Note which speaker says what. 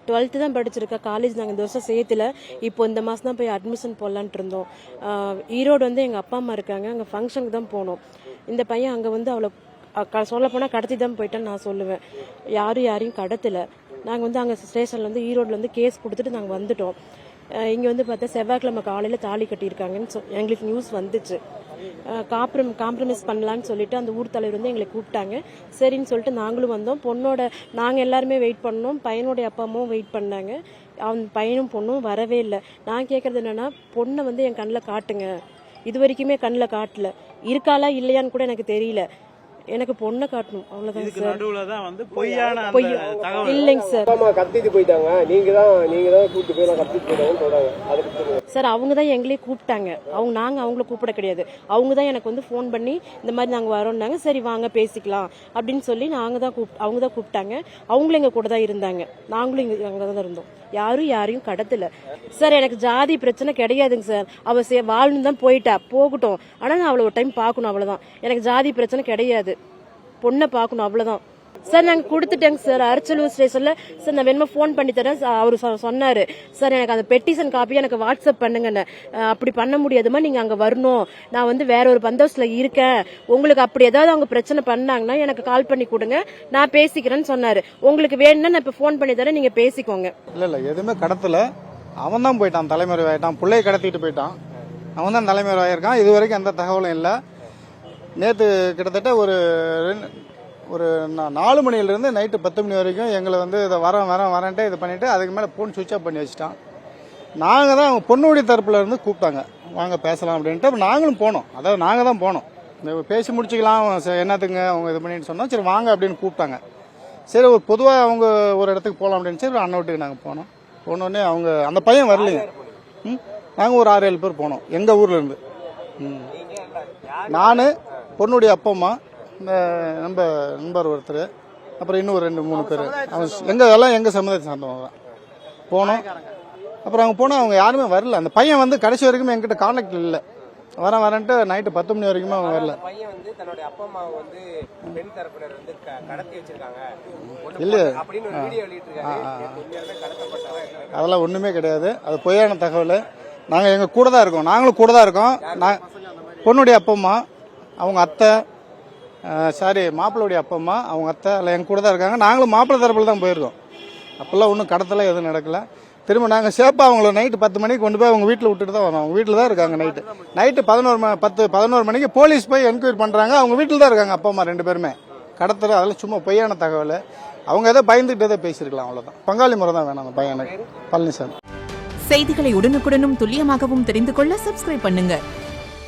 Speaker 1: 12th தான் படிச்சிருக்கா. College நாங்கள் இந்த வருஷம் சேர்த்துல. இப்போ இந்த மாதம் தான் போய் அட்மிஷன் போடலான்ட்டு இருந்தோம். ஈரோடு வந்து எங்கள் அப்பா அம்மா இருக்காங்க. அங்கே ஃபங்க்ஷனுக்கு தான் போனோம். இந்த பையன் அங்கே வந்து அவளை சொல்ல போனால் கடத்தி தான் போயிட்டான்னு நான் சொல்லுவேன். யாரையும் கடத்தலை. நாங்கள் வந்து அங்கே ஸ்டேஷனில் வந்து ஈரோடில் வந்து கேஸ் கொடுத்துட்டு நாங்கள் வந்துட்டோம். இங்கே வந்து பார்த்தா செவ்வாய்க்கிழமை காலையில் தாலி கட்டியிருக்காங்கன்னு எங்களுக்கு நியூஸ் வந்துச்சு. காம்ப்ரமைஸ் பண்ணலான்னு சொல்லிட்டு அந்த ஊர் தலைவர் வந்து எங்களை கூப்பிட்டாங்க. சரின்னு சொல்லிட்டு நாங்களும் வந்தோம். நாங்கள் எல்லாருமே வெயிட் பண்ணோம். பையனுடைய அப்பா அம்மாவும் வெயிட் பண்ணாங்க. அவன் பையனும் பொண்ணும் வரவே இல்லை. நான் கேட்கறது என்னன்னா, பொண்ணை வந்து என் கண்ணில் காட்டுங்க. இது வரைக்குமே கண்ணில் காட்டல. இருக்காளா இல்லையான்னு கூட எனக்கு தெரியல. எனக்கு பொண்ணை காட்டணும், அவ்வளவுதான் சார். இல்லைங்க சார்,
Speaker 2: கடத்திட்டு போயிட்டாங்க. நீங்க தான் கூப்பிட்டு போய் கடத்திட்டு போயிட்டாங்கன்னு சொல்றாங்க
Speaker 1: சார். அவங்க தான் எங்களே கூப்பிட்டாங்க. நாங்க அவங்கள கூப்பிட கிடையாது. அவங்க தான் எனக்கு வந்து ஃபோன் பண்ணி இந்த மாதிரி நாங்க வரோம்னாங்க. சரி வாங்க பேசிக்கலாம் அப்படின்னு சொல்லி அவங்க தான் கூப்பிட்டாங்க. அவங்களும் எங்க கூட தான் இருந்தாங்க. நாங்களும் அங்கே தான் இருந்தோம். யாரையும் கடத்தல சார். எனக்கு ஜாதி பிரச்சனை கிடையாதுங்க சார். அவ வாழ்னு தான் போகட்டும். ஆனா நான் அவளை ஒரு டைம் பார்க்கணும், அவ்வளவுதான். எனக்கு ஜாதி பிரச்சனை கிடையாது. பொண்ணை பார்க்கணும், அவ்வளவுதான் சார். நாங்க கொடுத்துட்டேங்க சார் அரிச்சலூர் ஸ்டேஷன்ல. சார் நான் வேணுமா ஃபோன் பண்ணி தரேன். அவரு சொன்னாரு, சார் எனக்கு அந்த பெட்டிஷன் காப்பி எனக்கு வாட்ஸ்அப் பண்ணுங்கன்னு. அப்படி பண்ண முடியாதுமா, நீங்க அங்க வரணும். நான் வந்து வேற ஒரு பந்தோஸ்ல இருக்கேன். உங்களுக்கு அப்படி ஏதாவது அவங்க பிரச்சனை பண்ணாங்கன்னா எனக்கு கால் பண்ணி கொடுங்க, நான் பேசிக்கிறேன்னு சொன்னாரு. உங்களுக்கு வேணும்னா நான் இப்ப ஃபோன் பண்ணி தரேன், நீங்க பேசிக்கோங்க.
Speaker 3: இல்ல எதுவுமே கடத்தல. அவன் தான் போயிட்டான், தலைமறை ஆயிட்டான். பிள்ளையை கடத்திட்டு போயிட்டான். அவன் தான் தலைமறை ஆயிருக்கான். இது வரைக்கும் எந்த தகவலும் இல்லை. நேற்று கிட்டத்தட்ட ஒரு 4 மணிலிருந்து நைட்டு 10 மணி வரைக்கும் எங்களை வந்து இதை வரேன்ட்டு இது பண்ணிட்டு அதுக்கு மேலே ஃபோன் சுவிட்ச் ஆஃப் பண்ணி வச்சுட்டான். நாங்கள் தான் பொண்ணுடைய தரப்புல இருந்து கூப்பிட்டாங்க, வாங்க பேசலாம் அப்படின்ட்டு. நாங்களும் போனோம். அதாவது நாங்கள் தான் போனோம். பேசி முடிச்சுக்கலாம் என்னத்துங்க அவங்க இது பண்ணிட்டு சொன்னோம். சரி வாங்க அப்படின்னு கூப்பிட்டாங்க. சரி ஒரு பொதுவாக அவங்க ஒரு இடத்துக்கு போகலாம் அப்படின்னு சரி அண்ணன் வீட்டுக்கு நாங்கள் போனோடனே அவங்க அந்த பையன் வரலைங்க. நாங்கள் ஒரு 6-7 பேர் போனோம் எங்கள் ஊர்ல இருந்து. நான், பொண்ணுடைய அப்பா அம்மா, இந்த நம்ம நண்பர் ஒருத்தர், அப்புறம் இன்னும் 2-3 பேர். அவன் எங்கள் சமுதாயத்தை சார்ந்தவங்க தான் போனோம். அப்புறம் அவங்க போனால் அவங்க யாருமே வரல. அந்த பையன் வந்து கடைசி வரைக்கும் என்கிட்ட கான்டாக்ட் இல்லை. வரேன்ட்டு நைட்டு 10 மணி வரைக்குமே அவன் வரல. இல்லை, அதெல்லாம் ஒன்றுமே கிடையாது. அது பொய்யான தகவல். நாங்கள் எங்கள் கூட தான் இருக்கோம். நாங்களும் கூட தான் இருக்கோம். பொண்ணுடைய அப்பா அம்மா, அவங்க அத்தை, மாப்பிள்ளையுடைய அப்பா அம்மா, அவங்க அத்தை எல்லாம் எங்க கூட தான் இருக்காங்க. நாங்களும் மாப்பிள்ளை தரப்புல தான் போயிருக்கோம். அப்பெல்லாம் ஒன்றும் கடத்தலாம் எதுவும் நடக்கல. திரும்ப நாங்கள் சேப்பா அவங்கள நைட்டு 10 மணிக்கு கொண்டு போய் அவங்க வீட்டில் விட்டுட்டு தான் வரோம். அவங்க வீட்டில் தான் இருக்காங்க. நைட்டு 11 மணிக்கு போலீஸ் போய் என்கொயரி பண்ணுறாங்க. அவங்க வீட்டில் தான் இருக்காங்க அப்பா அம்மா 2 பேருமே. கடத்தல, அதெல்லாம் சும்மா பொய்யான தகவல். அவங்க ஏதோ பயந்துகிட்டே தான் பேசியிருக்கலாம், அவ்வளோதான். பங்காளி முறை தான் வேணும் அந்த பையனுக்கு. பழனிசாமி.
Speaker 4: செய்திகளை உடனுக்குடனும் துல்லியமாகவும் தெரிந்து கொள்ள சப்ஸ்கிரைப் பண்ணுங்க.